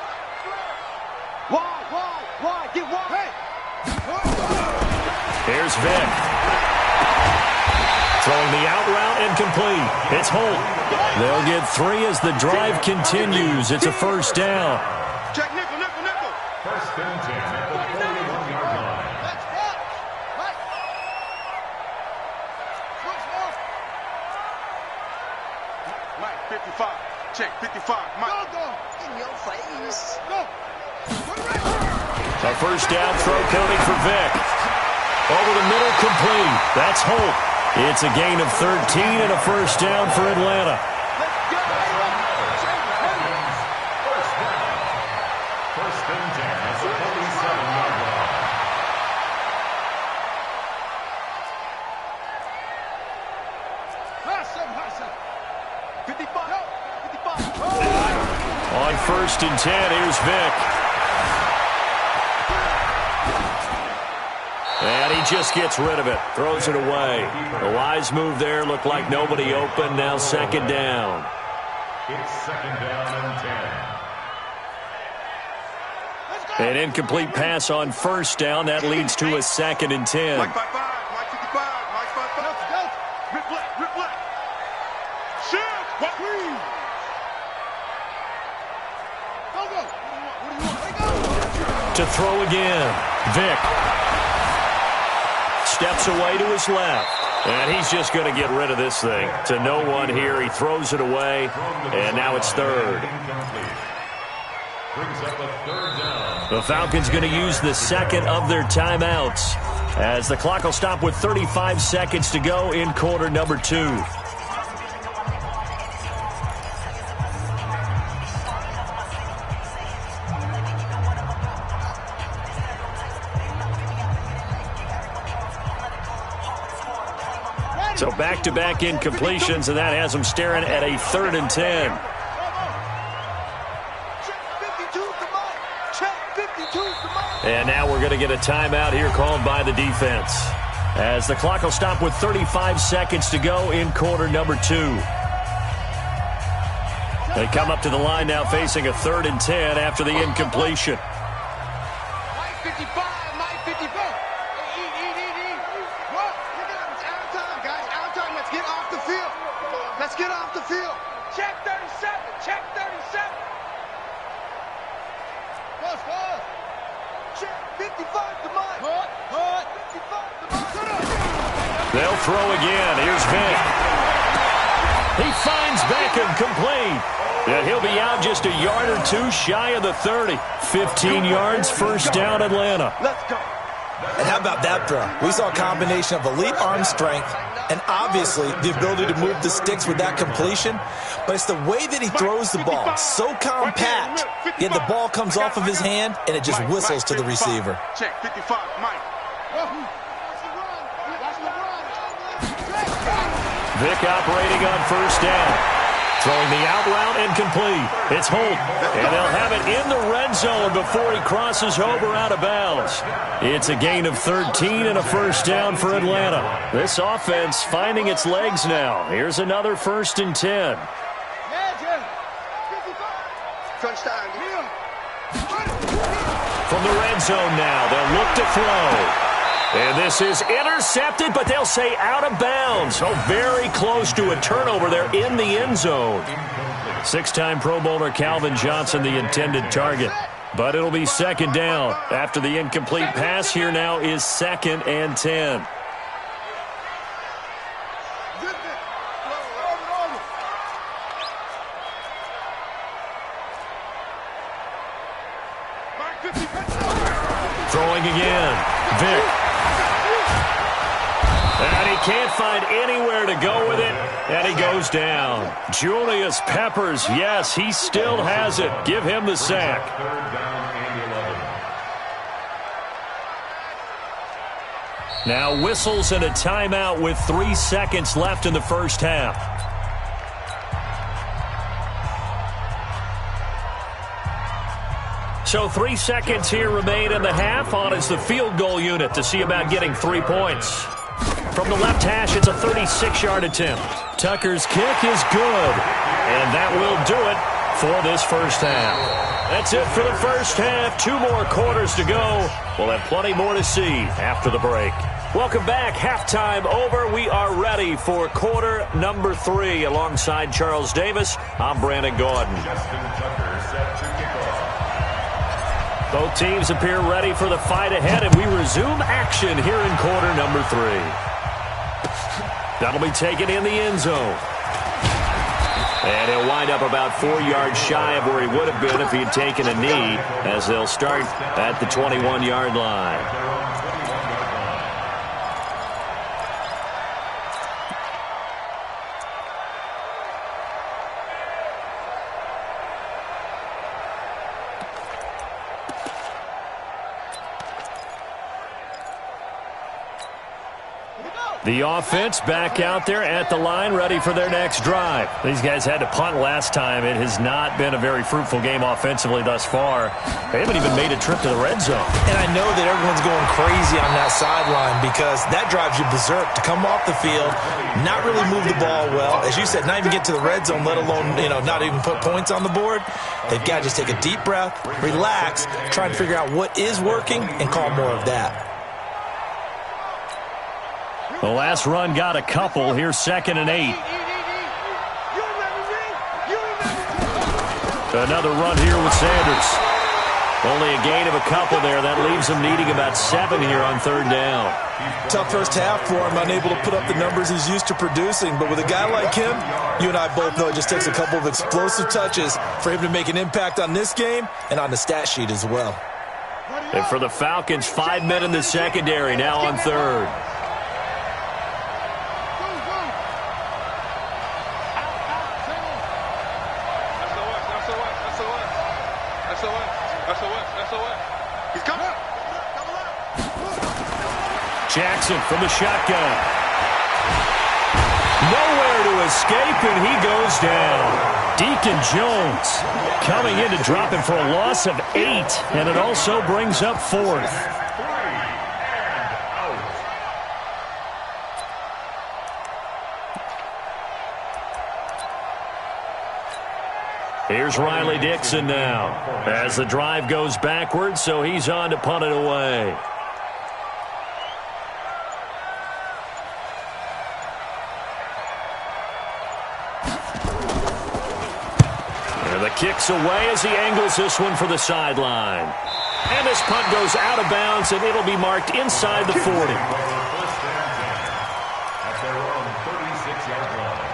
Wide. Get wide. Here's Vic. Throwing the out route incomplete. It's Holt. They'll get 3 as the drive continues. It's a first down. Check nickel. 1st and 10 at the 41-yard line. Check 55. Mike. Go. In your face. Go. A first down throw coming for Vic. Over the middle, complete. That's Holt. It's a gain of 13 and a first down for Atlanta. First and 10 at the 47-yard line. On first and 10, here's Vic. And he just gets rid of it. Throws it away. A wise move there. Looked like nobody open. Now second down. It's second down and 10. An incomplete pass on first down. That leads to a second and 10. Mike 55. Mike 55. Mike 55. Let's go. Rip left. Shoot. What? Go. What do you want? To throw again. Vic. Steps away to his left. And he's just going to get rid of this thing. To no one here. He throws it away. And now it's third. Brings up a third down. The Falcons going to use the second of their timeouts as the clock will stop with 35 seconds to go in quarter number 2. So back-to-back incompletions, and that has them staring at a third and 10. And now we're going to get a timeout here called by the defense as the clock will stop with 35 seconds to go in quarter number 2. They come up to the line now facing a third and 10 after the incompletion. Mike 55. Mike 54. Eat. What? It's out of time, guys. Out of time. Let's get off the field. Let's get off the field. Check 37. Check 37. Pause. Check 55 to Mike. Hut. 55 to Mike. They'll throw again. Here's Vic. He finds Beckham complete. And he'll be out just a yard or two shy of the 30. 15 yards, first down Atlanta. Let's go. And how about that throw? We saw a combination of elite arm strength and obviously the ability to move the sticks with that completion. But it's the way that he throws the ball. So compact, yet the ball comes off of his hand and it just whistles to the receiver. Check 55, Mike. Vic operating on first down. Throwing the out route and complete. It's Holt. And they'll have it in the red zone before he crosses over out of bounds. It's a gain of 13 and a first down for Atlanta. This offense finding its legs now. Here's another first and 10. From the red zone now, they'll look to throw. And this is intercepted, but they'll say out of bounds. Oh, very close to a turnover there in the end zone. Six-time Pro Bowler Calvin Johnson, the intended target. But it'll be second down. After the incomplete pass, here now is second and 10. Throwing again. Vic. And he can't find anywhere to go with it, and he goes down. Julius Peppers, yes, he still has it. Give him the sack. Third down and 11. Now whistles and a timeout with 3 seconds left in the first half. So 3 seconds here remain in the half on as the field goal unit to see about getting 3 points. From the left hash, it's a 36-yard attempt. Tucker's kick is good, and that will do it for this first half. That's it for the first half. 2 more quarters to go. We'll have plenty more to see after the break. Welcome back. Halftime over. We are ready for quarter number 3. Alongside Charles Davis, I'm Brandon Gordon. Justin Tucker set to kick off. Both teams appear ready for the fight ahead, and we resume action here in quarter number 3. That'll be taken in the end zone. And he'll wind up about 4 yards shy of where he would have been if he had taken a knee, as they'll start at the 21-yard line. The offense back out there at the line, ready for their next drive. These guys had to punt last time. It has not been a very fruitful game offensively thus far. They haven't even made a trip to the red zone. And I know that everyone's going crazy on that sideline because that drives you berserk to come off the field, not really move the ball well. As you said, not even get to the red zone, let alone, not even put points on the board. They've got to just take a deep breath, relax, try and figure out what is working, and call more of that. The last run got a couple. Here's 2nd and 8. Another run here with Sanders. Only a gain of a couple there. That leaves him needing about 7 here on 3rd down. Tough first half for him, unable to put up the numbers he's used to producing. But with a guy like him, you and I both know it just takes a couple of explosive touches for him to make an impact on this game and on the stat sheet as well. And for the Falcons, 5 men in the secondary, now on 3rd. Jackson from the shotgun. Nowhere to escape, and he goes down. Deacon Jones coming in to drop him for a loss of 8, and it also brings up 4th. Here's Riley Dixon now as the drive goes backwards, so he's on to punt it away. Kicks away as he angles this one for the sideline. And this punt goes out of bounds, and it'll be marked inside the 40. At their own 36-yard line.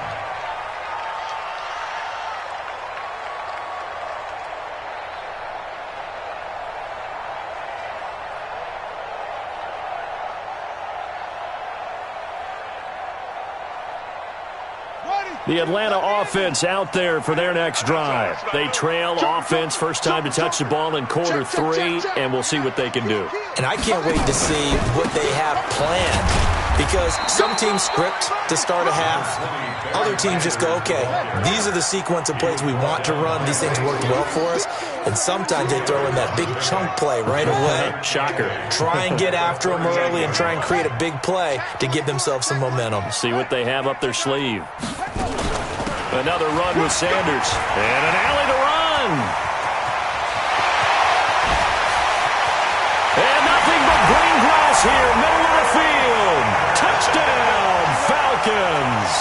The Atlanta offense out there for their next drive. They trail offense, first time to touch the ball in quarter 3, and we'll see what they can do. And I can't wait to see what they have planned, because some teams script to start a half. Other teams just go, okay, these are the sequence of plays we want to run. These things worked well for us. And sometimes they throw in that big chunk play right away. Shocker. Try and get after them early and try and create a big play to give themselves some momentum. See what they have up their sleeve. Another run with Sanders. And an alley to run. And nothing but green grass here, middle of the field. Touchdown, Falcons.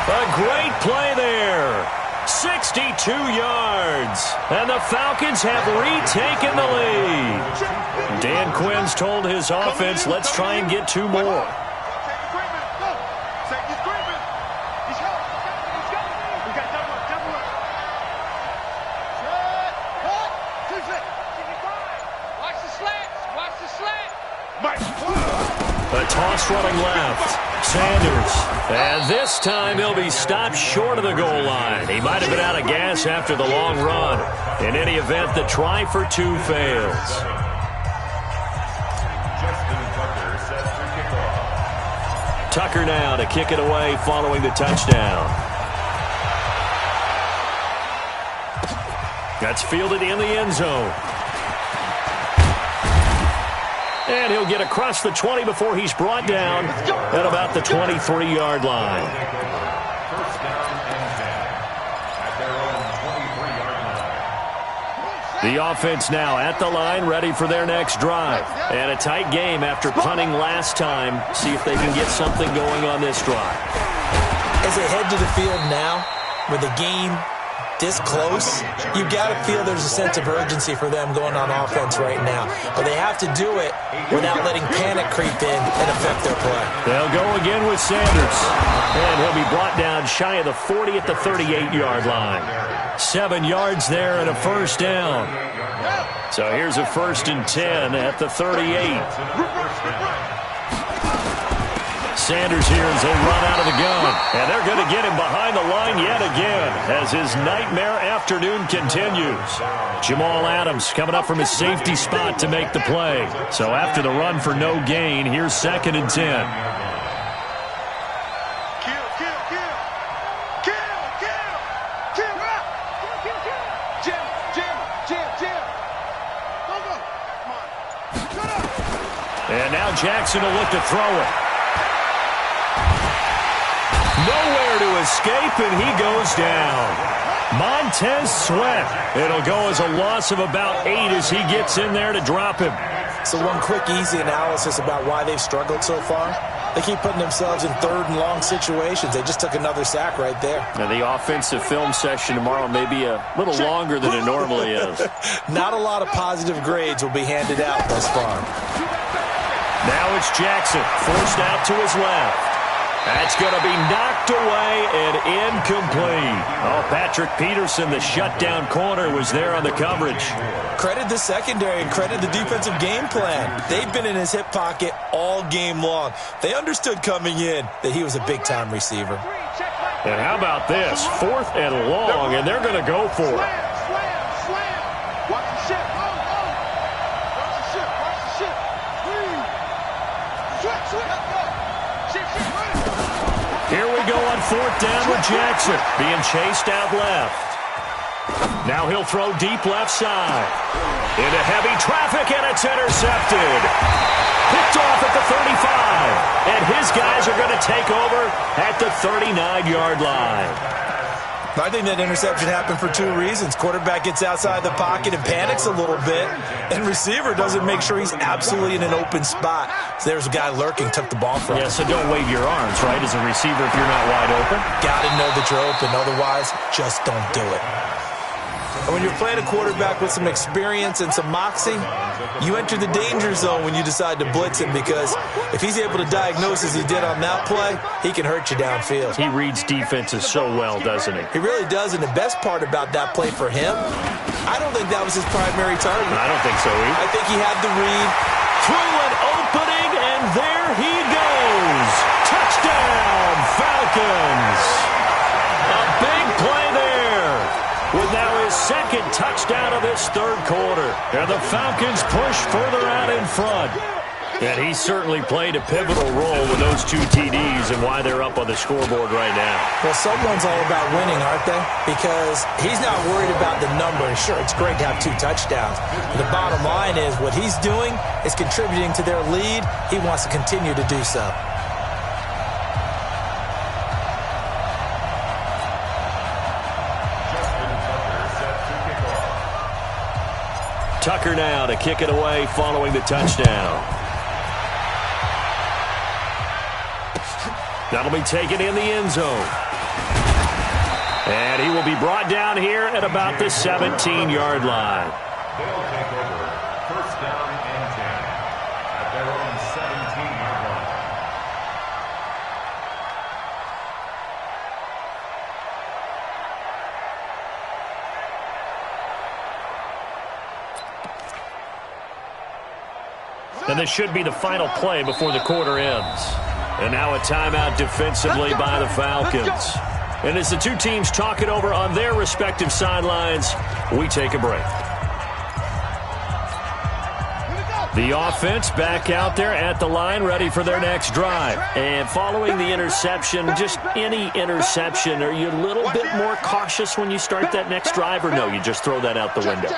A great play there. 62 yards. And the Falcons have retaken the lead. Dan Quinn's told his offense, let's try and get 2 more. A toss running left. Sanders. And this time he'll be stopped short of the goal line. He might have been out of gas after the long run. In any event, the try for 2 fails. Tucker now to kick it away following the touchdown. That's fielded in the end zone. And he'll get across the 20 before he's brought down at about the 23-yard line. First down and 10 at their own 23-yard line. The offense now at the line, ready for their next drive. And a tight game after punting last time. See if they can get something going on this drive. As they head to the field now, where the game this close, you've got to feel there's a sense of urgency for them going on offense right now. But they have to do it without letting panic creep in and affect their play. They'll go again with Sanders. And he'll be brought down shy of the 40 at the 38-yard line. 7 yards there and a first down. So here's a 1st and 10 at the 38. Sanders here as they run out of the gun. And they're going to get him behind the line yet again as his nightmare afternoon continues. Jamal Adams coming up from his safety spot to make the play. So after the run for no gain, here's 2nd and 10. And now Jackson will look to throw it. Nowhere to escape, and he goes down. Montez Sweat. It'll go as a loss of about 8 as he gets in there to drop him. So one quick, easy analysis about why they've struggled so far. They keep putting themselves in 3rd and long situations. They just took another sack right there. Now the offensive film session tomorrow may be a little longer than it normally is. Not a lot of positive grades will be handed out thus far. Now it's Jackson, forced out to his left. That's going to be knocked away and incomplete. Oh, Patrick Peterson, the shutdown corner, was there on the coverage. Credit the secondary and credit the defensive game plan. They've been in his hip pocket all game long. They understood coming in that he was a big-time receiver. And how about this? 4th and long, and they're going to go for it. Here we go on 4th down with Jackson being chased out left. Now he'll throw deep left side. Into heavy traffic, and it's intercepted. Picked off at the 35. And his guys are going to take over at the 39-yard line. I think that interception happened for 2 reasons. Quarterback gets outside the pocket and panics a little bit, and receiver doesn't make sure he's absolutely in an open spot. So there's a guy lurking, took the ball from him. Yeah, so don't wave your arms, right, as a receiver if you're not wide open. Got to know that you're open. Otherwise, just don't do it. And when you're playing a quarterback with some experience and some moxie, you enter the danger zone when you decide to blitz him, because if he's able to diagnose as he did on that play, he can hurt you downfield. He reads defenses so well, doesn't he? He really does, and the best part about that play for him, I don't think that was his primary target. I don't think so either. I think he had the read. Through an opening, and there he goes. Touchdown, Falcons. A big play there. With now his 2nd touchdown of this 3rd quarter. And the Falcons push further out in front. And he certainly played a pivotal role with those 2 TDs and why they're up on the scoreboard right now. Well, someone's all about winning, aren't they? Because he's not worried about the number. Sure, it's great to have 2 touchdowns. But the bottom line is what he's doing is contributing to their lead. He wants to continue to do so. Tucker now to kick it away following the touchdown. That'll be taken in the end zone. And he will be brought down here at about the 17-yard line. They'll take over 1st down and 10 at their own 17-yard line. And this should be the final play before the quarter ends. And now a timeout defensively by the Falcons. And as the 2 teams talk it over on their respective sidelines, we take a break. The offense back out there at the line, ready for their next drive. And following the interception, just any interception, are you a little bit more cautious when you start that next drive, or no, you just throw that out the window?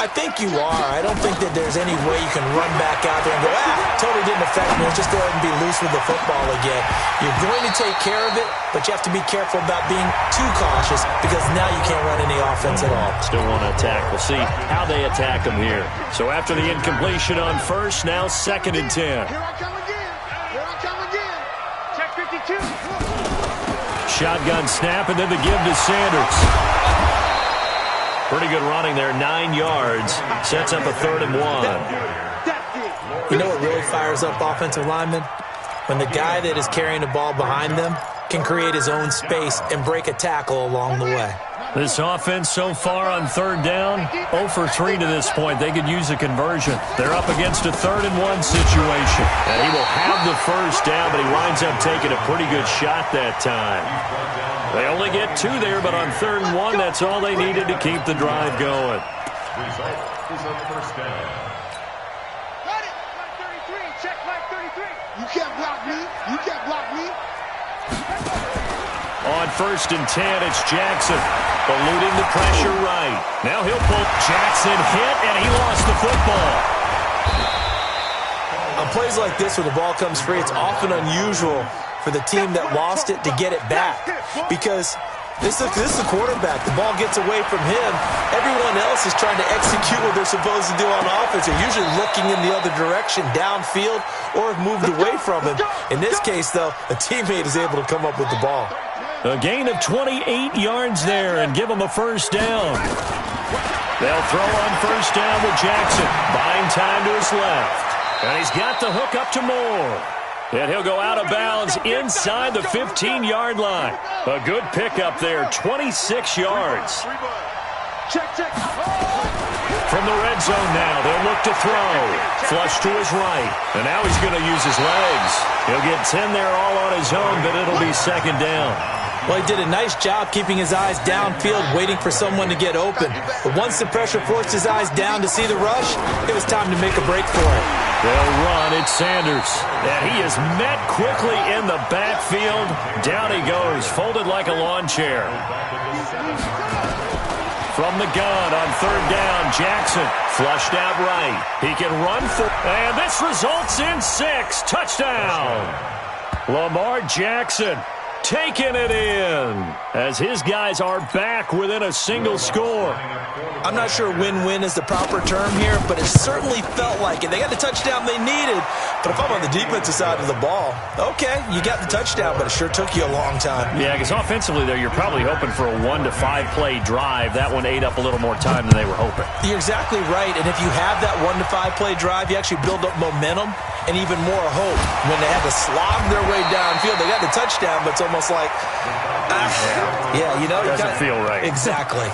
I think you are. I don't think that there's any way you can run back out there and go, totally didn't affect me. Let's just go ahead and be loose with the football again. You're going to take care of it, but you have to be careful about being too cautious, because now you can't run any offense at all. Still want to attack. We'll see how they attack them here. So after the incompletion on 1st, now 2nd and 10. Here I come again. Here I come again. Check 52. Shotgun snap, and then the give to Sanders. Pretty good running there, 9 yards. Sets up a 3rd and 1. You know what really fires up offensive linemen? When the guy that is carrying the ball behind them can create his own space and break a tackle along the way. This offense so far on 3rd down, 0 for 3 to this point. They could use a conversion. They're up against a 3rd and 1 situation. And he will have the 1st down, but he winds up taking a pretty good shot that time. They only get 2 there, but on 3rd and 1, that's all they needed to keep the drive going. Result is a 1st down. Got it. Mike 33. Check Mike 33. You can't block me. You can't block me. On 1st and 10, it's Jackson, eluding the pressure right. Now he'll pull. Jackson hit, and he lost the football. On plays like this where the ball comes free, it's often unusual for the team that lost it to get it back, because this is a quarterback. The ball gets away from him. Everyone else is trying to execute what they're supposed to do on offense. They're usually looking in the other direction, downfield, or have moved away from him. In this case, though, a teammate is able to come up with the ball. A gain of 28 yards there and give him a 1st down. They'll throw on 1st down with Jackson, buying time to his left. And he's got the hook up to Moore. And he'll go out of bounds inside the 15-yard line. A good pickup there, 26 yards. Check. From the red zone now, they'll look to throw. Flush to his right. And now he's going to use his legs. He'll get 10 there all on his own, but it'll be 2nd down. Well, he did a nice job keeping his eyes downfield, waiting for someone to get open. But once the pressure forced his eyes down to see the rush, it was time to make a break for it. They'll run. It's Sanders. And he is met quickly in the backfield. Down he goes, folded like a lawn chair. From the gun on 3rd down, Jackson flushed out right. He can run for, and this results in 6. Touchdown. Lamar Jackson taking it in as his guys are back within a single score. I'm not sure win-win is the proper term here, but it certainly felt like it. They got the touchdown they needed, but if I'm on the defensive side of the ball, okay, you got the touchdown, but it sure took you a long time. Yeah, because offensively there, you're probably hoping for a 1 to 5 play drive. That one ate up a little more time than they were hoping. You're exactly right, and if you have that 1 to 5 play drive, you actually build up momentum and even more hope. When they had to slog their way downfield, they got the touchdown, but it's almost like, yeah, you know, doesn't feel right. Exactly.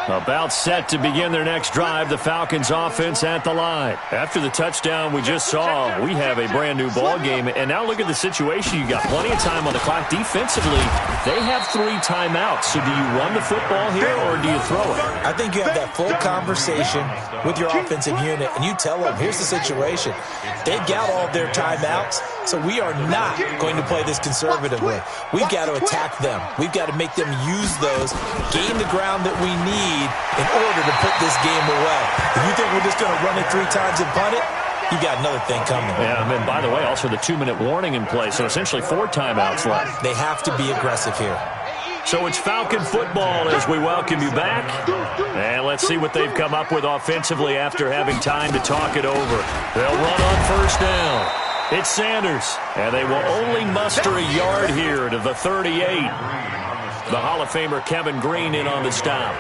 About set to begin their next drive, the Falcons offense at the line. After the touchdown we just saw, we have a brand new ball game. And now look at the situation. You got plenty of time on the clock. Defensively, they have 3 timeouts. So do you run the football here or do you throw it? I think you have that full conversation with your offensive unit, and you tell them, here's the situation. They've got all of their timeouts, so we are not going to play this conservatively. We've got to attack them. We've got to make them use those, gain the ground that we need in order to put this game away. If you think we're just going to run it 3 times and punt it, you got another thing coming. Yeah, and then, by the way, also the 2-minute warning in play, so essentially 4 timeouts left. They have to be aggressive here. So it's Falcon football as we welcome you back. And let's see what they've come up with offensively after having time to talk it over. They'll run on 1st down. It's Sanders, and they will only muster a yard here to the 38. The Hall of Famer Kevin Green in on the stop.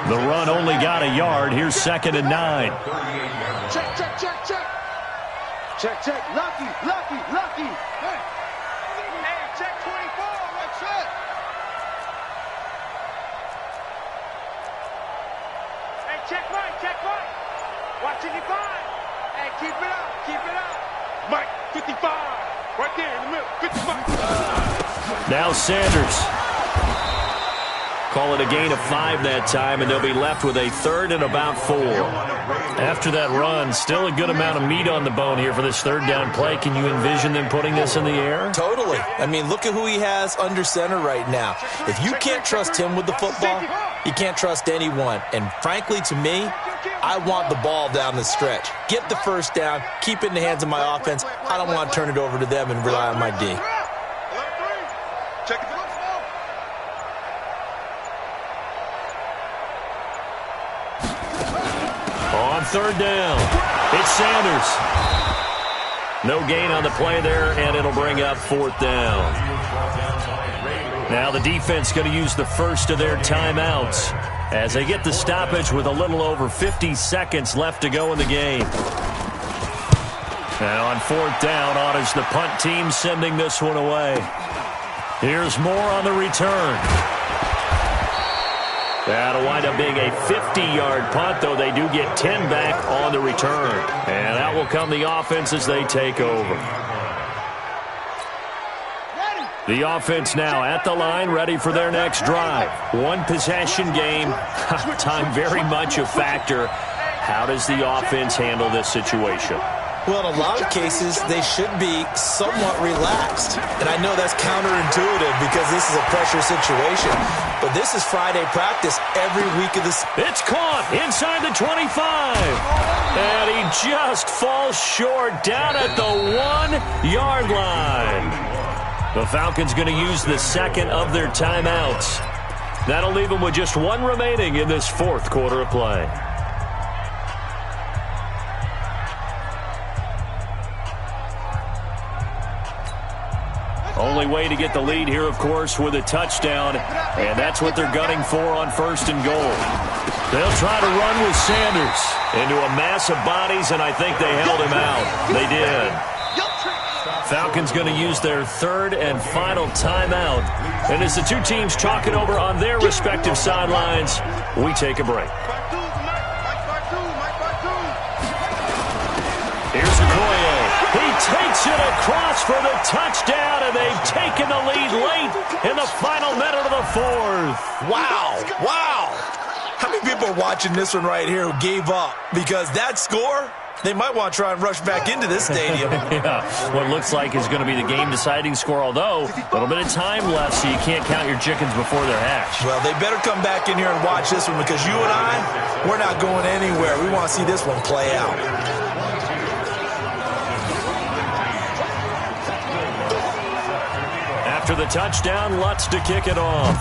The run only got a yard. Here's 2nd and 9. Check. Lucky. Hey, check 24. What's it? Hey, check Mike. Watching you fine. Hey, keep it up. Mike, 55. Right there in the middle. 55. Now Sanders. Call it a gain of 5 that time, and they'll be left with a 3rd and about 4. After that run, still a good amount of meat on the bone here for this 3rd down play. Can you envision them putting this in the air? Totally. I mean, look at who he has under center right now. If you can't trust him with the football, you can't trust anyone. And frankly, to me, I want the ball down the stretch. Get the 1st down, keep it in the hands of my offense. I don't want to turn it over to them and rely on my D. Check it. On 3rd down, it's Sanders. No gain on the play there, and it'll bring up 4th down. Now the defense going to use the first of their timeouts as they get the stoppage with a little over 50 seconds left to go in the game. Now on fourth down, on is the punt team sending this one away. Here's more on the return. That'll wind up being a 50-yard punt, though they do get 10 back on the return. And that will come the offense as they take over. The offense now at the line, ready for their next drive. One possession game. Time very much a factor. How does the offense handle this situation? Well, in a lot of cases, they should be somewhat relaxed. And I know that's counterintuitive because this is a pressure situation. But this is Friday practice every week of this. It's caught inside the 25. And he just falls short down at the 1-yard line. The Falcons going to use the second of their timeouts. That'll leave them with just one remaining in this fourth quarter of play. Only way to get the lead here, of course, with a touchdown. And that's what they're gunning for on first and goal. They'll try to run with Sanders into a mass of bodies, and I think they held him out. They did. Falcons going to use their third and final timeout. And as the two teams talk it over on their respective sidelines, we take a break. Here's Okoye. He takes it across for the touchdown, and they've taken the lead late in the final minute of the fourth. Wow. Wow. How many people are watching this one right here who gave up? Because that score, they might want to try and rush back into this stadium. Yeah, what looks like is going to be the game-deciding score, although a little bit of time left, so you can't count your chickens before they're hatched. Well, they better come back in here and watch this one because you and I, we're not going anywhere. We want to see this one play out. After the touchdown, Lutz to kick it off.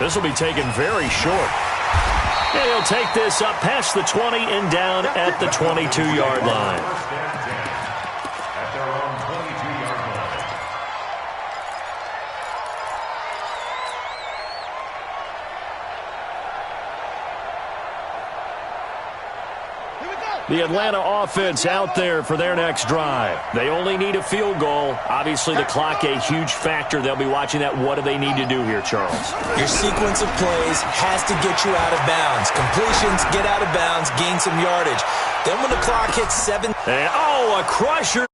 This will be taken very short. And he'll take this up past the 20 and down at the 22-yard line. At their own 22-yard line. The Atlanta offense out there for their next drive. They only need a field goal. Obviously, the clock a huge factor. They'll be watching that. What do they need to do here, Charles? Your sequence of plays has to get you out of bounds. Completions, get out of bounds, gain some yardage. Then when the clock hits 7. And, a crusher.